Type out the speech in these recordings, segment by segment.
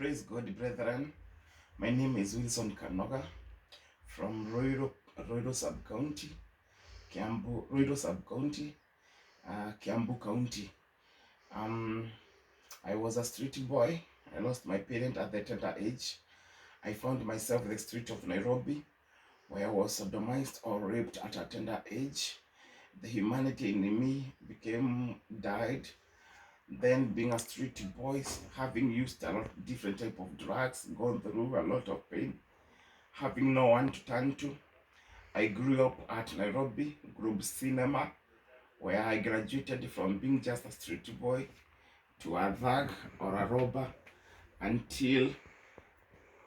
Praise God, brethren. My name is Wilson Kanoga from Roiro Sub-County, Kiambu County. Um, I was a street boy. I lost my parent at the tender age. I found myself in the street of Nairobi, where I was sodomized or raped at a tender age. The humanity in me died. Then being a street boy, having used a lot of different type of drugs, gone through a lot of pain, having no one to turn to. I grew up at Nairobi Group Cinema, where I graduated from being just a street boy to a thug or a robber until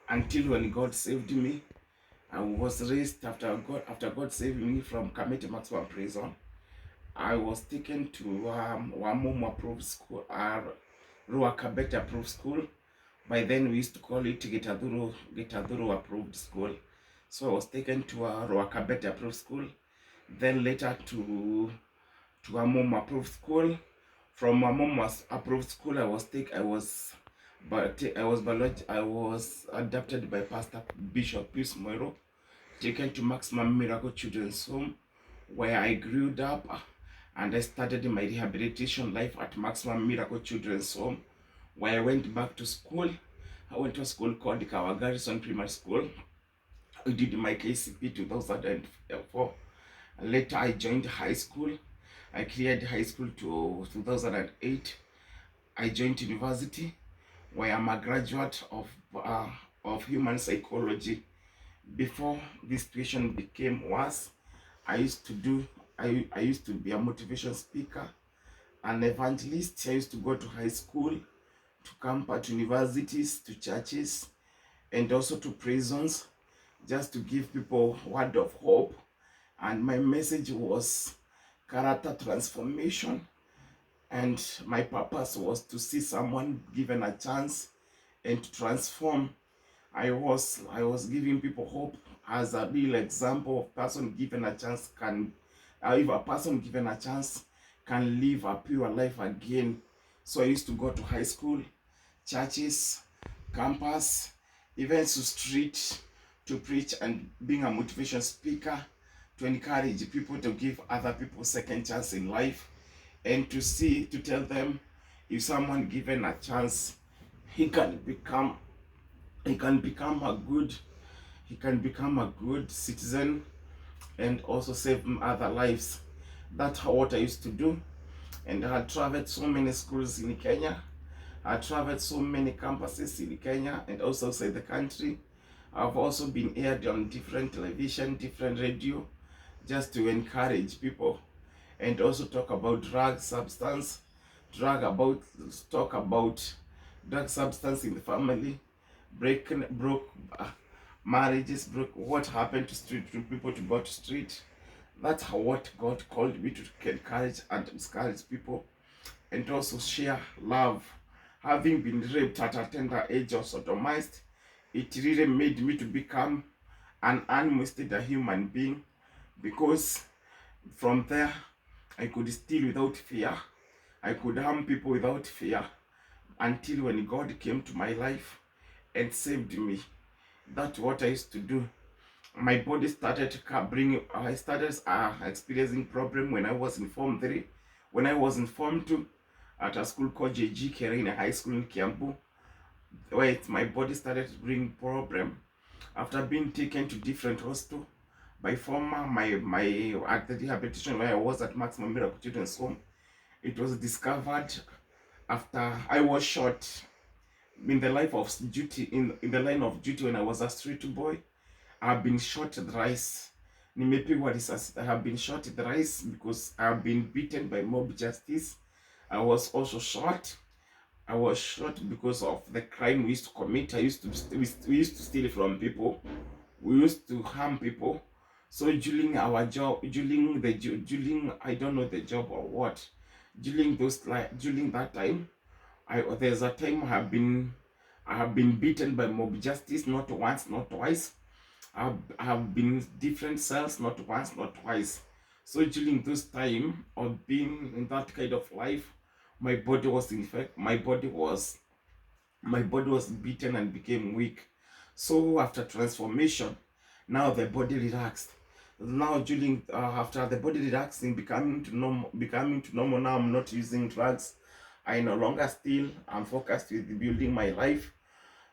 when God saved me. I was raised after God saved me from Kamiti Maximum Prison. I was taken to Wamumu approved school, Ruakabet approved school. By then we used to call it Gitaduru approved school. So I was taken to Ruakabet approved school, then later to Wamumu approved school. From Wamumu approved school, I was adopted by Pastor Bishop Pius Moiro, taken to Maximum Miracle Children's Home, where I grew up and I started my rehabilitation life at Maximum Miracle Children's Home, where I went back to school. I went to a school called Kawa Garrison Primary School. I did my KCP 2004. Later, I joined high school. I cleared high school to 2008. I joined university, where I'm a graduate of human psychology. Before this situation became worse, I used to be a motivation speaker, an evangelist. I used to go to high school, to campus, to universities, to churches, and also to prisons, just to give people word of hope. And my message was character transformation, and my purpose was to see someone given a chance and to transform. I was giving people hope as a real example of person given a chance can, if a person given a chance can live a pure life again. So I used to go to high school, churches, campus, even to street, to preach and being a motivation speaker, to encourage people to give other people second chance in life, and to tell them if someone given a chance, he can become a good citizen and also save other lives. That's what I used to do. And I had traveled so many schools in Kenya. I traveled so many campuses in Kenya and also outside the country. I've also been aired on different television, different radio, just to encourage people and also talk about talk about drug substance in the family, broke marriages, broke what happened to people to go to street. That's what God called me to encourage and discourage people and also share love. Having been raped at a tender age or sodomized, it really made me to become an animal instead of a human being, because from there I could steal without fear. I could harm people without fear, until when God came to my life and saved me. That's what I used to do. My body started I started experiencing problem when I was in Form 3. When I was in Form 2 at a school called JG Kerina High School in Kiambu, where my body started to bring problem. After being taken to different hospital by former my at the rehabilitation where I was at Maximum Miracle Children's Home, it was discovered after I was shot in the life of duty in the line of duty when I was a street boy. I have been shot thrice. Nimepigwa risasi. I have been shot thrice because I have been beaten by mob justice. I was also shot. I was shot because of the crime we used to commit. We used to steal from people. We used to harm people. So during our job, during I don't know the job or what, during that time, there's a time I have been beaten by mob justice, not once, not twice. I have been in different cells, not once, not twice. So during this time of being in that kind of life, my body was My body was beaten and became weak. So after transformation, now the body relaxed. Now during after the body relaxing, becoming to normal. Now I'm not using drugs. I no longer still. I'm focused with building my life.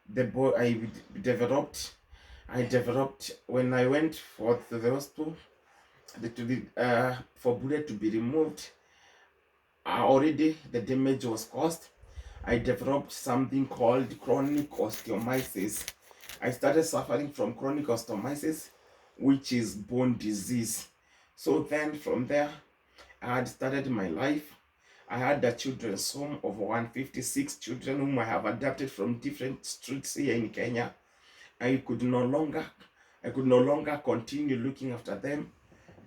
The boy developed. I developed when I went for the hospital for bullet to be removed. Already the damage was caused. I developed something called chronic osteomyelitis. I started suffering from chronic osteomyelitis, which is bone disease. So then from there, I had started my life. I had a children's home of 156 children whom I have adopted from different streets here in Kenya. I could no longer continue looking after them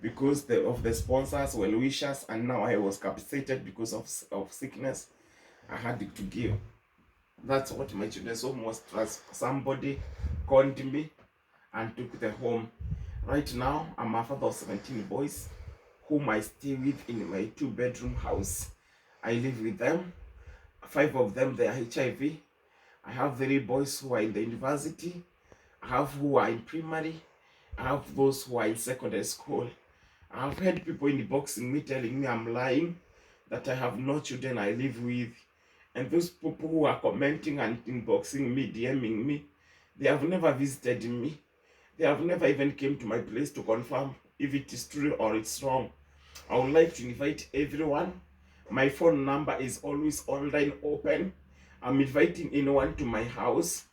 because of the sponsors, well wishers, and now I was capacitated because of sickness. I had to give. That's what my children's home was. Somebody called me and took the home. Right now, I'm a father of 17 boys whom I stay with in my 2-bedroom house. I live with them. 5 of them, they are HIV. I have 3 boys who are in the university. I have who are in primary. I have those who are in secondary school. I've heard people inboxing me telling me I'm lying, that I have no children I live with. And those people who are commenting and inboxing me, DMing me, they have never visited me. They have never even came to my place to confirm if it is true or it's wrong. I would like to invite everyone. My phone number is always online open. I'm inviting anyone to my house,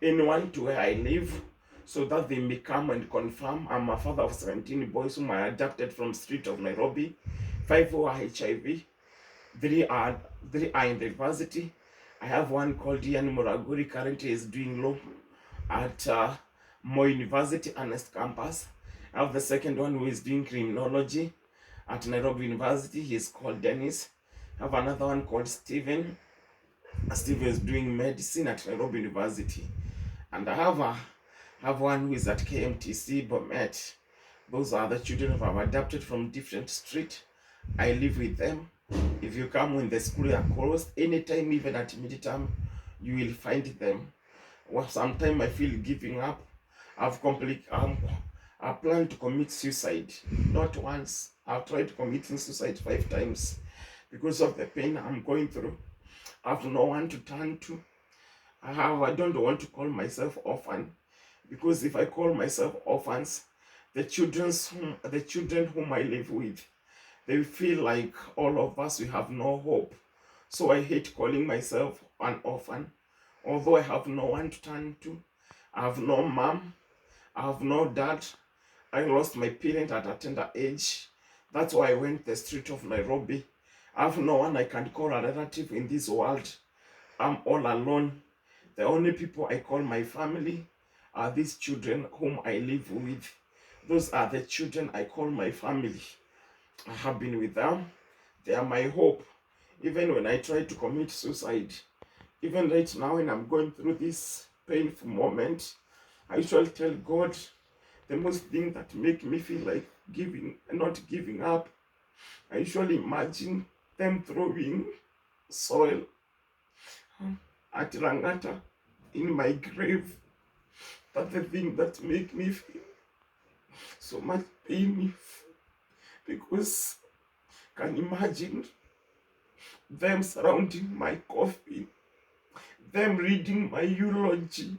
anyone to where I live, so that they may come and confirm. I'm a father of 17 boys whom I adopted from street of Nairobi. 5 who are HIV. 3 are in the university. I have one called Ian Muraguri, currently is doing law at Moi University Ernest campus. I have the second one who is doing criminology at Nairobi University. He is called Dennis. I have another one called Steven. Steven is doing medicine at Nairobi University. And I have one who is at KMTC Bomet. Those are the children who I've adopted from different street. I live with them. If you come when the school are closed, anytime, even at midterm, you will find them. Well, sometimes I feel giving up. I plan to commit suicide. Not once. I've tried committing suicide 5 times because of the pain I'm going through. I have no one to turn to. I don't want to call myself orphan, because if I call myself orphans, the children whom I live with, they feel like all of us, we have no hope. So I hate calling myself an orphan. Although I have no one to turn to, I have no mom, I have no dad. I lost my parent at a tender age. That's why I went the street of Nairobi. I have no one I can call a relative in this world. I'm all alone. The only people I call my family are these children whom I live with. Those are the children I call my family. I have been with them. They are my hope. Even when I try to commit suicide, even right now when I'm going through this painful moment, I usually tell God the most thing that make me feel like not giving up. I usually imagine them throwing soil at Langata in my grave. That's the thing that make me feel so much pain, because can imagine them surrounding my coffin, them reading my eulogy,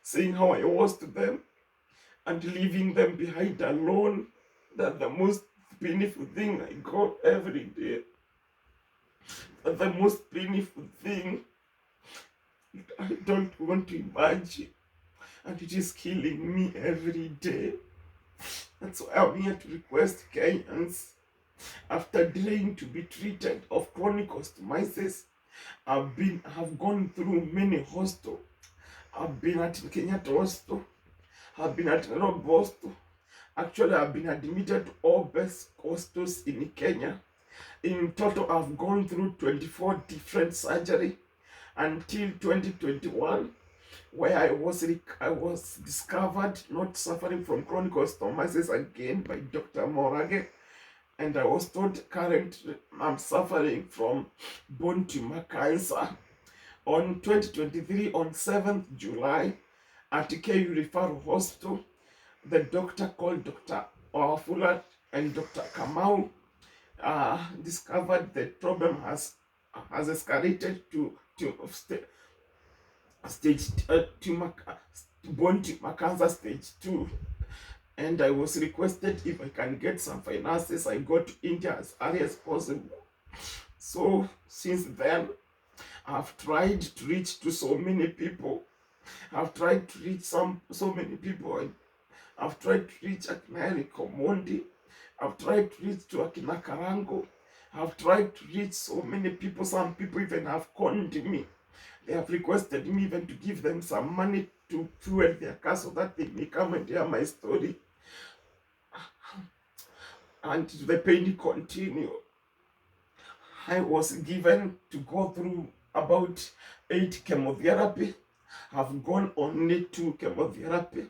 saying how I was to them, and leaving them behind alone. That's the most painful thing I got every day. That's the most painful thing I don't want to imagine. And it is killing me every day. That's why I'm here to request Kenyans, after delaying to be treated of chronic osteomyelitis, have gone through many hospitals. I've been at Kenyatta Hospital, I've been at Nairobi Hospital. Actually, I've been admitted to all best hospitals in Kenya. In total, I've gone through 24 different surgery until 2021, where I was discovered not suffering from chronic osteomyelitis again by Dr. Morage. and I was told currently I'm suffering from bone tumor cancer. On 2023, on 7th July, at KU Referral Hospital, the doctor called Dr. Fuller and Dr. Kamau discovered the problem has escalated to stage tumor, bone tumor cancer stage 2. And I was requested if I can get some finances. I go to India as early as possible. So since then, I've tried to reach to so many people. I've tried to reach so many people. I've tried to reach Akina Komondi. I've tried to reach to Akina Karango. I've tried to reach so many people. Some people even have conned me. They have requested me even to give them some money to fuel their car so that they may come and hear my story. And the pain continued. I was given to go through about 8 chemotherapy. I've gone only 2 chemotherapy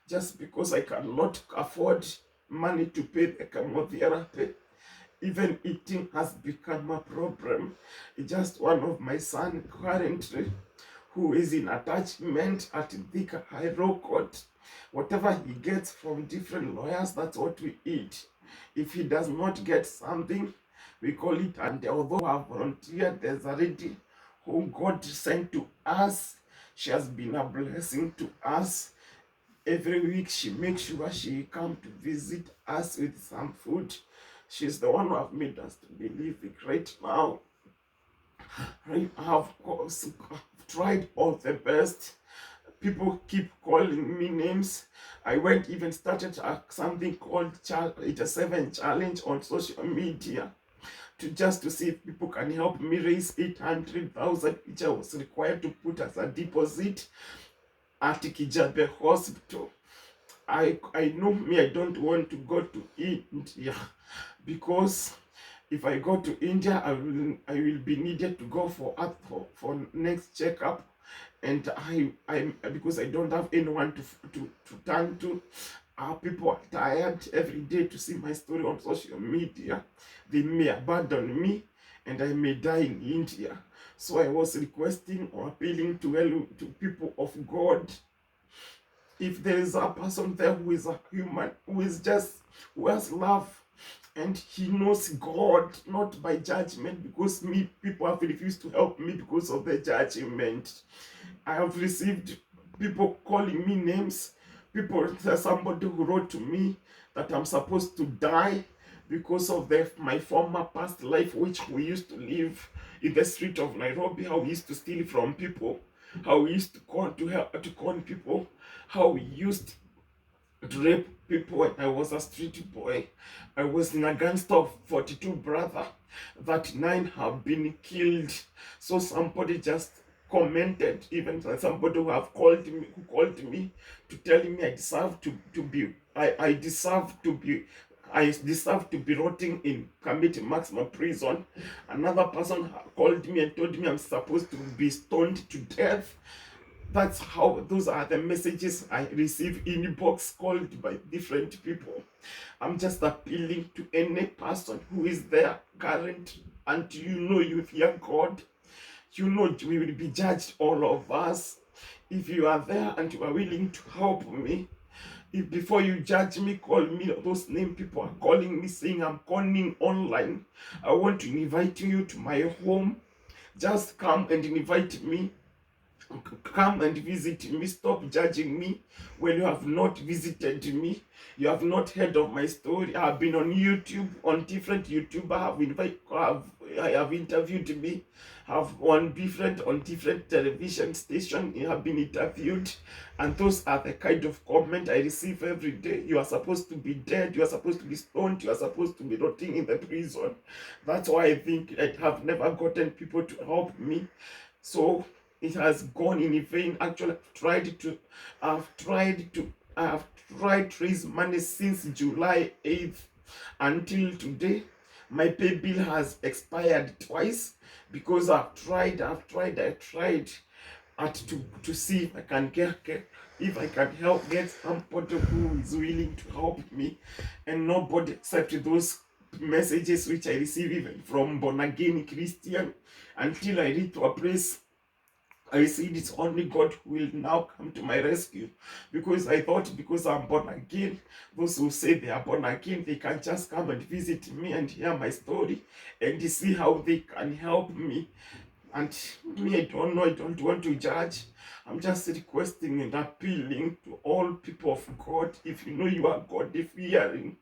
just because I cannot afford money to pay the chemotherapy. Even eating has become a problem. Just one of my son currently, who is in attachment at Thika High Court, whatever he gets from different lawyers, that's what we eat. If he does not get something, we call it, and although I have volunteered, there's a lady who God sent to us. She has been a blessing to us. Every week she makes sure she come to visit us with some food. She's the one who have made us to believe it right now. I have tried all the best. People keep calling me names. I went even started something called It's a 7 challenge on social media to see if people can help me raise 800,000, which I was required to put as a deposit at Kijabe Hospital. I know me, I don't want to go to India because if I go to India, I will be needed to go for next checkup, and I because I don't have anyone to turn to. People are tired every day to see my story on social media. They may abandon me, and I may die in India. So I was requesting or appealing to people of God, if there is a person there who is a human, who has love, and he knows God, not by judgment, because people have refused to help me because of the judgment. I have received people calling me names. There's somebody who wrote to me that I'm supposed to die because of my former past life, which we used to live in the street of Nairobi, how we used to steal from people, how we used to con people, how we used to rape people when I was a street boy. I was in a gangster of 42 brother, that 9 have been killed. So somebody just commented, even somebody who called me to tell me I deserve to be rotting in Kamiti maximum prison. Another person called me and told me I'm supposed to be stoned to death. Those are the messages I receive in box called by different people. I'm just appealing to any person who is there current, and you fear God. We will be judged, all of us. If you are there and you are willing to help me, if before you judge me, call me those name people are calling me saying I'm calling online, I want to invite you to my home. Just come and invite me. Come and visit me. Stop judging me when you have not visited me. You have not heard of my story. I have been on YouTube, on different YouTubers I have interviewed me. Have on different television station. You have been interviewed, and those are the kind of comment I receive every day. You are supposed to be dead. You are supposed to be stoned. You are supposed to be rotting in the prison. That's why I think I have never gotten people to help me. So it has gone in vain. Actually, I have tried to raise money since July 8th until today. My pay bill has expired twice because I tried to see if I can help get somebody who is willing to help me, and nobody except those messages which I receive even from born again Christian, until I reach to a place I said it's only God who will now come to my rescue, because I thought because I'm born again, those who say they are born again, they can just come and visit me and hear my story and see how they can help me. And me, I don't know, I don't want to judge. I'm just requesting and appealing to all people of God. If you know you are God fearing,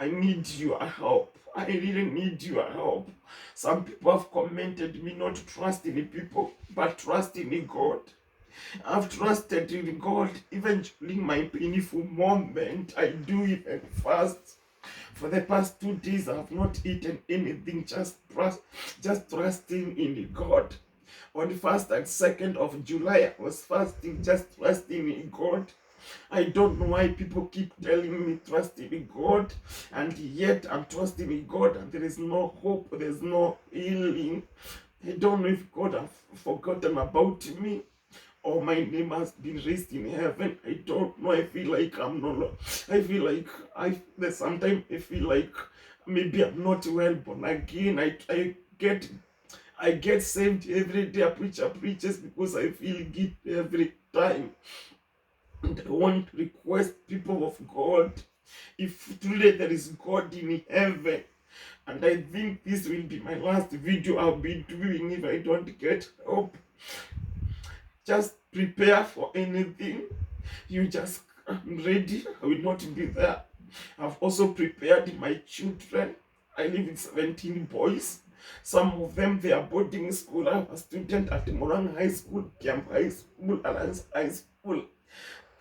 I need your help. I really need your help. Some people have commented me not to trust in people, but trust in God. I've trusted in God even during my painful moment. I do even fast. For the past 2 days, I have not eaten anything, just trusting in God. On the 1st and 2nd of July, I was fasting, just trusting in God. I don't know why people keep telling me trust in God, and yet I'm trusting in God, and there is no hope, there's no healing. I don't know if God has forgotten about me, or my name has been raised in heaven. I don't know. I feel like I'm not. I feel like there's sometimes I feel like maybe I'm not well born again. I get saved every day. A preacher preaches because I feel guilt every time. And I want to request people of God, if today there is God in heaven, and I think this will be my last video I'll be doing if I don't get help. Just prepare for anything. You just, I'm ready. I will not be there. I've also prepared my children. I live with 17 boys. Some of them, they are boarding school. I'm a student at Morang High School, Camp High School, Alliance High School.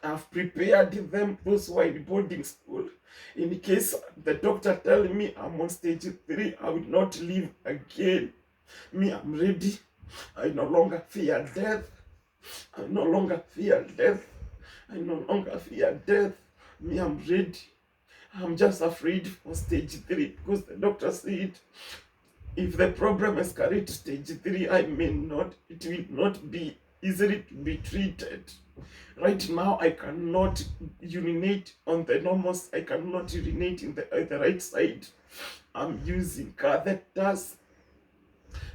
I've prepared them, those who are in boarding school. In case the doctor telling me I'm on stage 3, I will not live again. Me, I'm ready. I no longer fear death. I no longer fear death. I no longer fear death. Me, I'm ready. I'm just afraid for stage 3 because the doctor said if the problem escalates to stage 3, it will not be easily to be treated. Right now, I cannot urinate on the normal. I cannot urinate in the right side. I'm using catheters.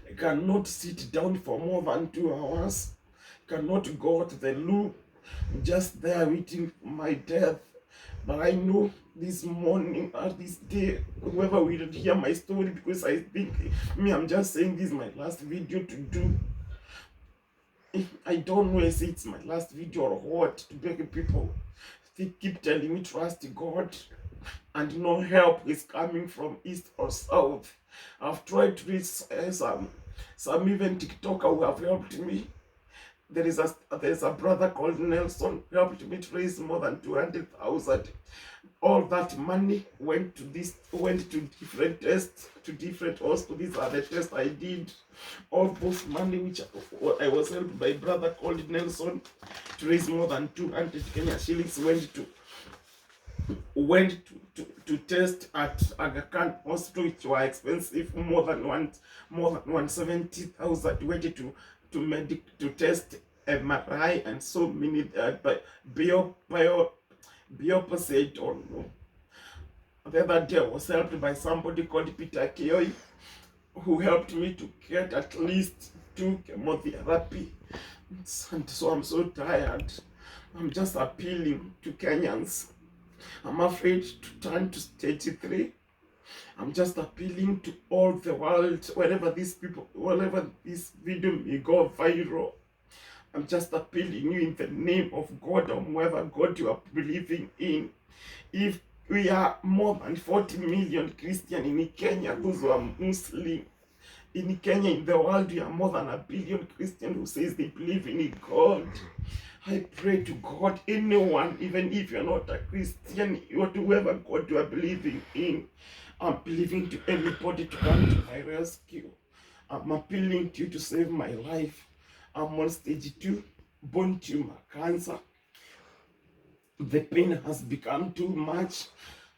I cannot sit down for more than 2 hours. I cannot go to the loo. I'm just there waiting for my death. But I know this morning or this day, whoever will hear my story, because I think I'm just saying this is my last video to do. I don't know if it's my last video or what, to beg people. They keep telling me trust God and no help is coming from east or south. I've tried to reach some even TikToker who have helped me. There's a brother called Nelson who helped me to raise more than 200,000. All that money went to different tests, to different hospitals. These are the tests I did. All those money which I was helped by a brother called Nelson to raise more than 200 Kenya shillings went to test at Aga Khan Hospital, which were expensive, more than 170,000. Went to test MRI and so many biopsy. I don't know. The other day I was helped by somebody called Peter Kioi, who helped me to get at least 2 chemotherapy. And so I'm so tired. I'm just appealing to Kenyans. I'm afraid to turn to stage 3. I'm just appealing to all the world, wherever this video may go viral. I'm just appealing you in the name of God, or whoever God you are believing in. If we are more than 40 million Christian in Kenya, those who are Muslim. In Kenya, in the world, we are more than 1 billion Christian who says they believe in God. I pray to God, anyone, even if you're not a Christian, whoever God you are believing in, I'm believing to anybody to come to my rescue. I'm appealing to you to save my life. I'm on stage 2, bone tumor cancer. The pain has become too much.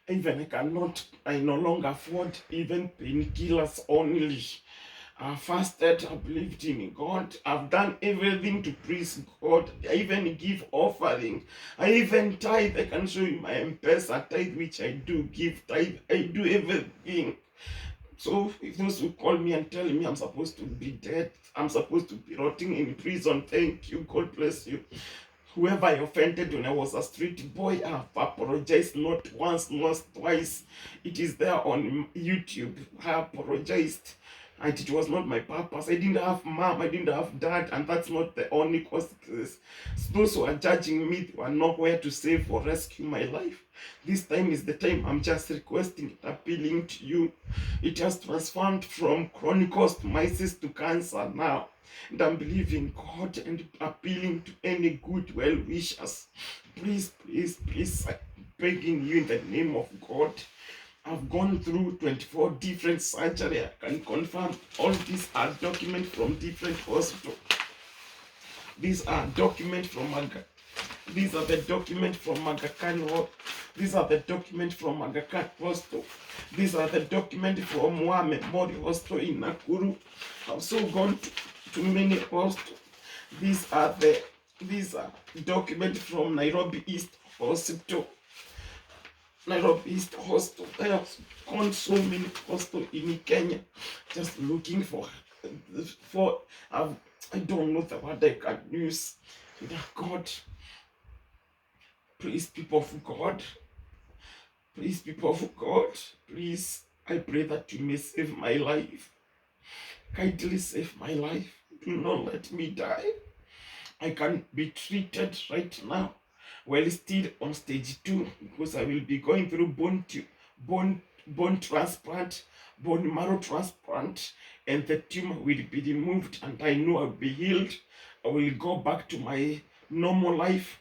Even I no longer afford even painkillers only. I fasted, I believed in God. I've done everything to please God. I even give offering. I even tithe. I can show you my M-Pesa tithe, which I do give tithe. I do everything. So if those who call me and tell me I'm supposed to be dead, I'm supposed to be rotting in prison, thank you, God bless you. Whoever I offended when I was a street boy, I've apologized not once, not twice. It is there on YouTube. I apologized. And it was not my purpose. I didn't have mom, I didn't have dad, and that's not the only cause. Those who are judging me were nowhere to save or rescue my life. This time is the time. I'm just requesting, appealing to you. It has transformed from chronicles to mysis to cancer now. And I'm believing God and appealing to any good well wishers. Please, please, please, I'm begging you in the name of God. I've gone through 24 different surgery. I can confirm all these are documents from different hospitals. These are documents from These are the documents from Aga Khan. These are the documents from Aga Khan Hospital. These are the documents from Moi Memorial Hospital in Nakuru. I've so gone to many hospitals. These are documents from Nairobi East Hospital. Nairobi East Hospital. I have gone so many hospitals in Kenya, just looking for I don't know the word I can use. God, please, people of God, please, people of God, please, I pray that you may save my life. Kindly save my life. Do not let me die. I can be treated right now while still on stage 2, because I will be going through bone transplant, bone marrow transplant, and the tumor will be removed, and I know I'll be healed. I will go back to my normal life.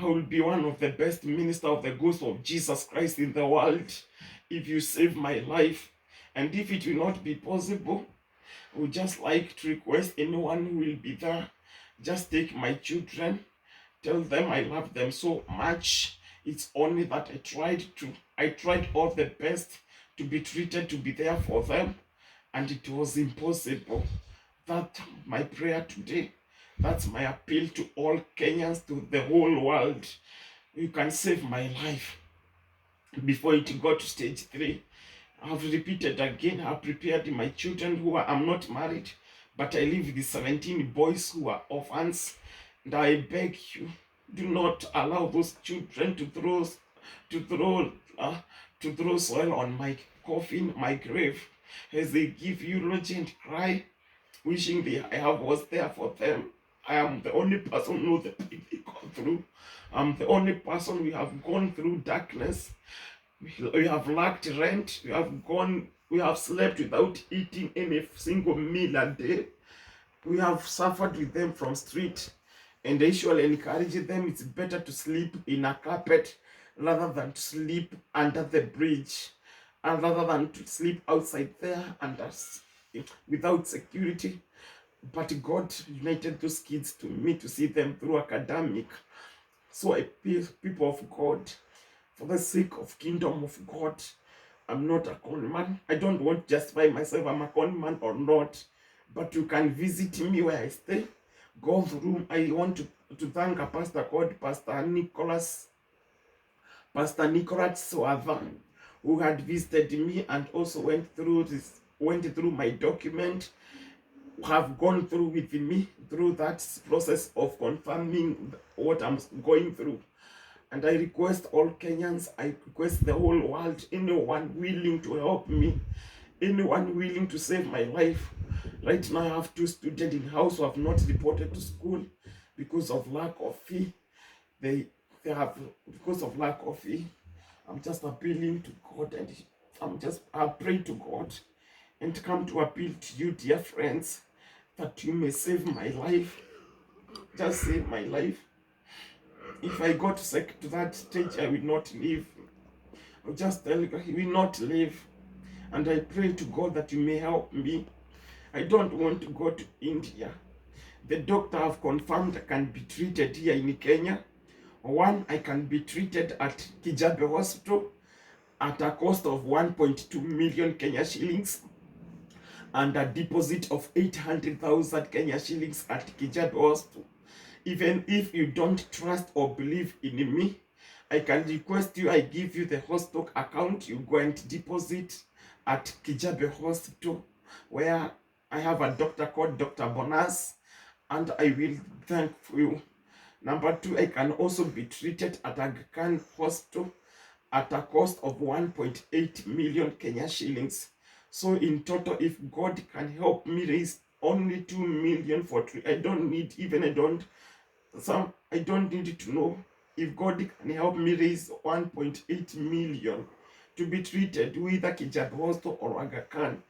I will be one of the best ministers of the gospel of Jesus Christ in the world if you save my life. And if it will not be possible, I would just like to request anyone who will be there, just take my children, tell them I love them so much. It's only that I tried all the best to be treated, to be there for them, and it was impossible. That's my prayer today. That's my appeal to all Kenyans, to the whole world. You can save my life before it got to stage 3. I've repeated again, I've prepared my children who I'm not married, but I live with 17 boys who are orphans. And I beg you, do not allow those children to throw soil on my coffin, my grave, as they give eulogy and cry, wishing I was there for them. I am the only person who knows the pain they go through. I'm the only person we have gone through darkness. We have lacked rent. We have slept without eating any single meal a day. We have suffered with them from street, and I usually encourage them, it's better to sleep in a carpet rather than to sleep under the bridge, and rather than to sleep outside there and without security. But God united those kids to me to see them through academic. So I pray, people of God, for the sake of kingdom of God, I'm not a con man. I don't want to justify myself I'm a con man or not, but you can visit me where I stay. God's room. I want to thank a pastor called Pastor Nicholas Swatha, who had visited me and also went through my document, have gone through with me through that process of confirming what I'm going through. And I request all Kenyans, I request the whole world, anyone willing to help me, anyone willing to save my life. Right now I have 2 students in house who have not reported to school because of lack of fee. They have, because of lack of fee. I'm just appealing to God, and I pray to God and come to appeal to you, dear friends, that you may save my life. Just save my life. If I got to that stage, I will not live. I'll just tell you, I will not live. And I pray to God that you may help me. I don't want to go to India. The doctor have confirmed I can be treated here in Kenya. One, I can be treated at Kijabe Hospital at a cost of 1.2 million Kenya shillings and a deposit of 800,000 Kenya shillings at Kijabe Hospital. Even if you don't trust or believe in me, I can request you, I give you the hospital account, you go and deposit at Kijabe Hospital, where I have a doctor called Dr. Bonas, and I will thank you. Number two, I can also be treated at Aga Khan Hospital at a cost of 1.8 million Kenya shillings. So in total, if God can help me raise only 2 million for I don't need even I don't need to know. If God can help me raise 1.8 million to be treated with a Kijabe Hospital or Aga Khan,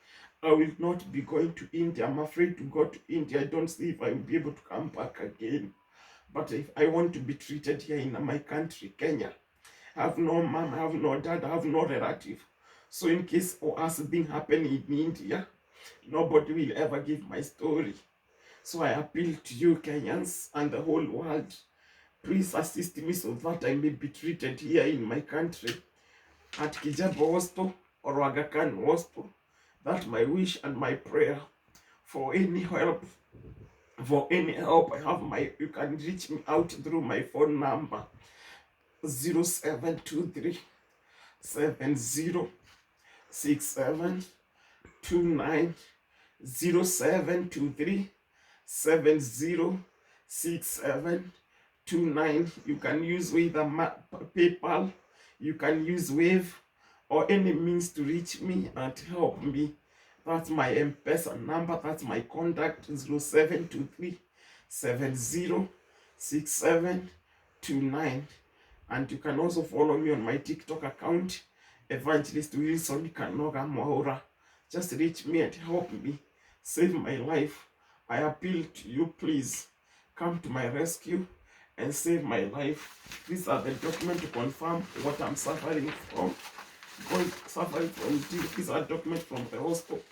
I will not be going to India. I'm afraid to go to India. I don't see if I will be able to come back again. But if I want to be treated here in my country, Kenya, I have no mom, I have no dad, I have no relative. So in case of us being happening in India, nobody will ever give my story. So I appeal to you, Kenyans, and the whole world. Please assist me so that I may be treated here in my country at Kijabe Hospital or Aga Khan Hospital. That's my wish and my prayer. For any help, you can reach me out through my phone number 0723 706729 0723 706729. You can use either PayPal, you can use Wave, or any means to reach me and help me. That's my M-Pesa number, that's my contact, 0723 706729. And you can also follow me on my TikTok account, Evangelist Wilson Kanoga Mwaura. Just reach me and help me save my life. I appeal to you, please come to my rescue and save my life. These are the documents to confirm what I'm suffering from. These are documents from the hospital.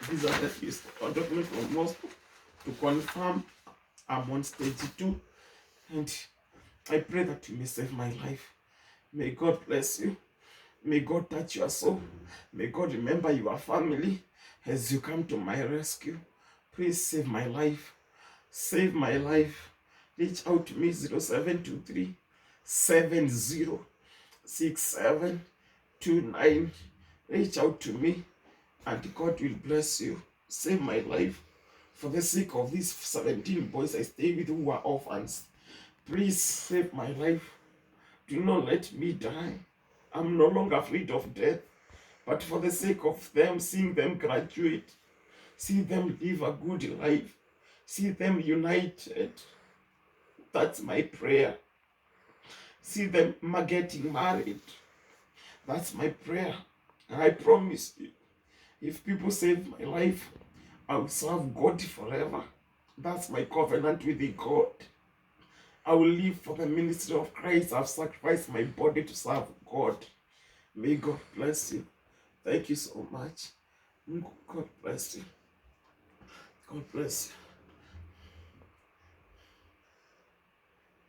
These are the documents from the hospital to confirm I'm on stage 2. And I pray that you may save my life. May God bless you. May God touch your soul. May God remember your family as you come to my rescue. Please save my life. Save my life. Reach out to me 0723 706729. Reach out to me and God will bless you. Save my life. For the sake of these 17 boys I stay with who are orphans, please save my life. Do not let me die. I'm no longer afraid of death. But for the sake of them, seeing them graduate, see them live a good life, see them united, that's my prayer. See them getting married, that's my prayer. And I promise you, if people save my life, I will serve God forever. That's my covenant with the God. I will live for the ministry of Christ. I've sacrificed my body to serve God. May God bless you. Thank you so much. God bless you. God bless you.